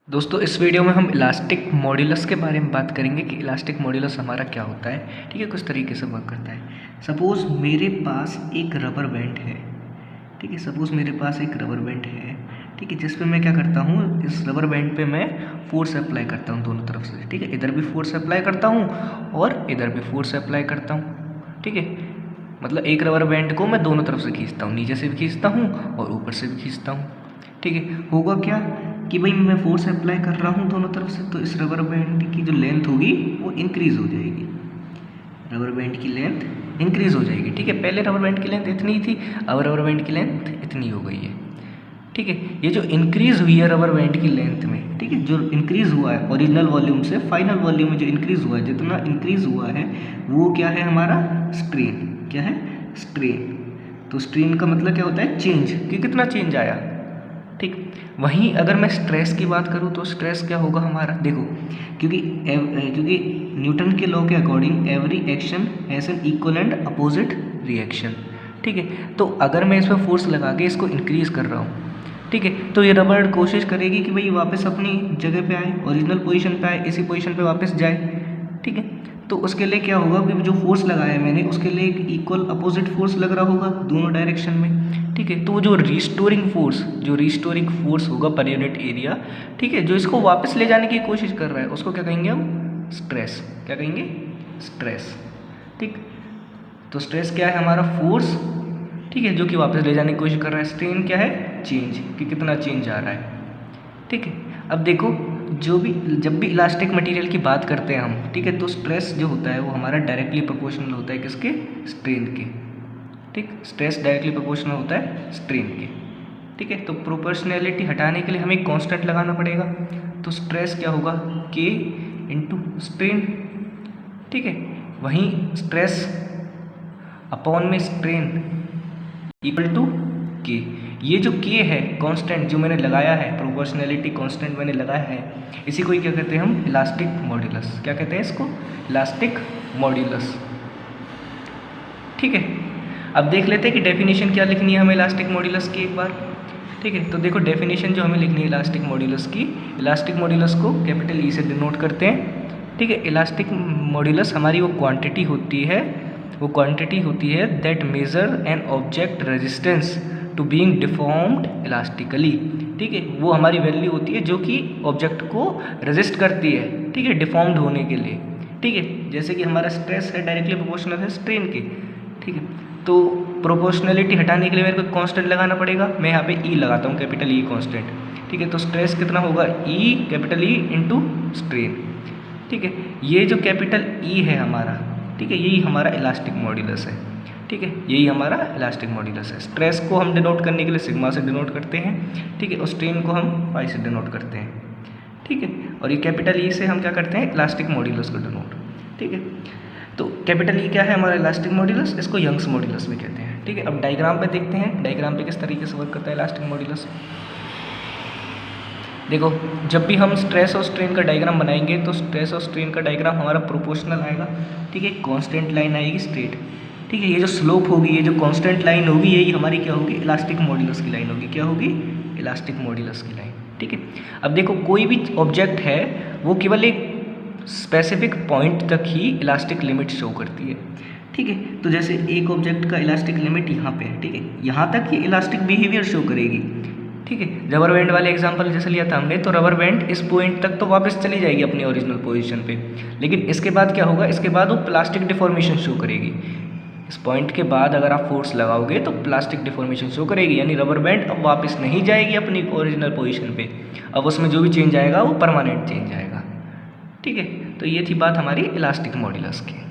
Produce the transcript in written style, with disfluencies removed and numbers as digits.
दोस्तों इस वीडियो में हम इलास्टिक मॉड्यूलस के बारे में बात करेंगे कि इलास्टिक मॉड्यूलस हमारा क्या होता है। ठीक है, कुछ तरीके से वर्क करता है। सपोज़ मेरे पास एक रबर बैंड है। ठीक है, सपोज़ मेरे पास एक रबर बैंड है। ठीक है, जिस पे मैं क्या करता हूँ, इस रबर बैंड पे मैं फोर्स अप्लाई करता हूँ दोनों तरफ से। ठीक है, इधर भी फोर्स अप्लाई करता हूँ और इधर भी फोर्स अप्लाई करता हूँ। ठीक है, मतलब एक रबर बैंड को मैं दोनों तरफ से खींचता हूँ, नीचे से भी खींचता हूँ और ऊपर से भी खींचता हूँ। ठीक है, होगा क्या कि भाई मैं फोर्स अप्लाई कर रहा हूँ दोनों तरफ से, तो इस रबर बैंड की जो लेंथ होगी वो इंक्रीज़ हो जाएगी। रबर बैंड की लेंथ इंक्रीज़ हो जाएगी। ठीक है, पहले रबर बैंड की लेंथ इतनी थी, अब रबर बैंड की लेंथ इतनी हो गई है। ठीक है, ये जो इंक्रीज़ हुई है रबर बैंड की लेंथ में, ठीक है, जो इंक्रीज़ हुआ है ओरिजिनल वॉल्यूम से फाइनल वॉल्यूम में जो इंक्रीज़ हुआ है, जितना इंक्रीज़ हुआ है वो क्या है हमारा स्ट्रेन। क्या है? स्ट्रेन। तो स्ट्रेन का मतलब क्या होता है? चेंज, कि कितना चेंज आया। ठीक, वहीं अगर मैं स्ट्रेस की बात करूँ तो स्ट्रेस क्या होगा हमारा, देखो, क्योंकि न्यूटन के लॉ के according every action has an equal and opposite reaction. ठीक है, तो अगर मैं इस पर फोर्स लगा के इसको इंक्रीज़ कर रहा हूँ, ठीक है, तो ये रबर कोशिश करेगी कि भाई वापस अपनी जगह पे आए, ओरिजिनल पोजीशन पे आए, इसी पोजीशन पे वापस जाए। ठीक है, तो उसके लिए क्या होगा कि जो फोर्स लगाया है मैंने उसके लिए एक इक्वल अपोजिट फोर्स लग रहा होगा दोनों डायरेक्शन में। ठीक है, तो वो जो रिस्टोरिंग फोर्स होगा पर यूनिट एरिया, ठीक है, जो इसको वापस ले जाने की कोशिश कर रहा है उसको क्या कहेंगे हम? स्ट्रेस। क्या कहेंगे? स्ट्रेस। ठीक, तो स्ट्रेस क्या है हमारा? फोर्स, ठीक है, जो कि वापस ले जाने की कोशिश कर रहा है। स्ट्रेन क्या है? चेंज, कि कितना चेंज आ रहा है। ठीक है, अब देखो, जब भी इलास्टिक मटेरियल की बात करते हैं हम, ठीक है, तो स्ट्रेस जो होता है वो हमारा डायरेक्टली प्रोपोर्शनल होता है किसके? स्ट्रेन के। ठीक, स्ट्रेस डायरेक्टली प्रोपोर्शनल होता है स्ट्रेन के। ठीक है, तो प्रोपोर्शनैलिटी हटाने के लिए हमें एक कांस्टेंट लगाना पड़ेगा। तो स्ट्रेस क्या होगा? के इंटू स्ट्रेन। ठीक है, वहीं स्ट्रेस अपॉन में स्ट्रेन इक्वल टू के। ये जो के है कांस्टेंट जो मैंने लगाया है, प्रोपोर्शनैलिटी कांस्टेंट मैंने लगाया है, इसी को ही क्या कहते हैं हम? Elastic modulus. क्या कहते हैं इसको? Elastic modulus. ठीक है, अब देख लेते हैं कि डेफिनेशन क्या लिखनी है हमें इलास्टिक मॉड्यूलस की एक बार। ठीक है, तो देखो डेफिनेशन जो हमें लिखनी है इलास्टिक मॉड्यूलस की, इलास्टिक मॉड्यूलस को कैपिटल ई से डिनोट करते हैं। ठीक है, इलास्टिक मॉड्यूलस हमारी वो क्वांटिटी होती है that measure an object resistance to being deformed elastically. ठीक है, वो हमारी वैल्यू होती है जो कि ऑब्जेक्ट को रेजिस्ट करती है, ठीक है, डिफॉर्म्ड होने के लिए। ठीक है, जैसे कि हमारा स्ट्रेस है डायरेक्टली प्रोपोर्शनल है स्ट्रेन के। ठीक है, तो प्रोपोर्शनैलिटी हटाने के लिए मेरे को कांस्टेंट लगाना पड़ेगा। मैं यहाँ पे ई लगाता हूँ, कैपिटल ई कांस्टेंट। ठीक है, तो स्ट्रेस कितना होगा? ई, कैपिटल ई इंटू स्ट्रेन। ठीक है, ये जो कैपिटल ई है हमारा, ठीक है, यही हमारा इलास्टिक मॉड्यूलस है। ठीक है, यही हमारा इलास्टिक मॉड्यूलस है। स्ट्रेस को हम डिनोट करने के लिए सिग्मा से डिनोट करते हैं। ठीक है, और स्ट्रेन को हम पाई से डिनोट करते हैं। ठीक है, और ये कैपिटल ई से हम क्या करते हैं? इलास्टिक मॉड्यूलस को डिनोट। ठीक है, तो कैपिटल ई क्या है हमारा? इलास्टिक मॉड्यूलस, इसको यंग्स मॉड्यूलस भी कहते हैं। ठीक है, अब डायग्राम पे देखते हैं, डायग्राम पे किस तरीके से वर्क करता है इलास्टिक मॉड्यूलस। देखो, जब भी हम स्ट्रेस और स्ट्रेन का डायग्राम बनाएंगे तो स्ट्रेस और स्ट्रेन का डायग्राम हमारा प्रोपोर्शनल आएगा। ठीक है, कांस्टेंट लाइन आएगी स्ट्रेट। ठीक है, ये जो स्लोप होगी, ये जो कांस्टेंट लाइन होगी, यही हमारी क्या होगी? इलास्टिक मॉड्यूलस की लाइन होगी। क्या होगी? इलास्टिक मॉड्यूलस की लाइन। ठीक है, अब देखो, कोई भी ऑब्जेक्ट है वो केवल एक स्पेसिफिक पॉइंट तक ही इलास्टिक लिमिट शो करती है। ठीक है, तो जैसे एक ऑब्जेक्ट का इलास्टिक लिमिट यहाँ पे है, ठीक है, यहाँ तक ये इलास्टिक बिहेवियर शो करेगी। ठीक है, रबर बैंड वाले एग्जांपल जैसे लिया था हमने, तो रबर बैंड इस पॉइंट तक तो वापस चली जाएगी अपनी ओरिजिनल पोजीशन पे, लेकिन इसके बाद क्या होगा? इसके बाद वो प्लास्टिक डिफॉर्मेशन शो करेगी। इस पॉइंट के बाद अगर आप फोर्स लगाओगे तो प्लास्टिक डिफॉर्मेशन शो करेगी, यानी रबर बैंड अब वापस नहीं जाएगी अपनी ओरिजिनल पोजीशन पे। अब उसमें जो भी चेंज आएगा वो परमानेंट चेंज आएगा। ठीक है, तो ये थी बात हमारी इलास्टिक मॉड्यूलस की।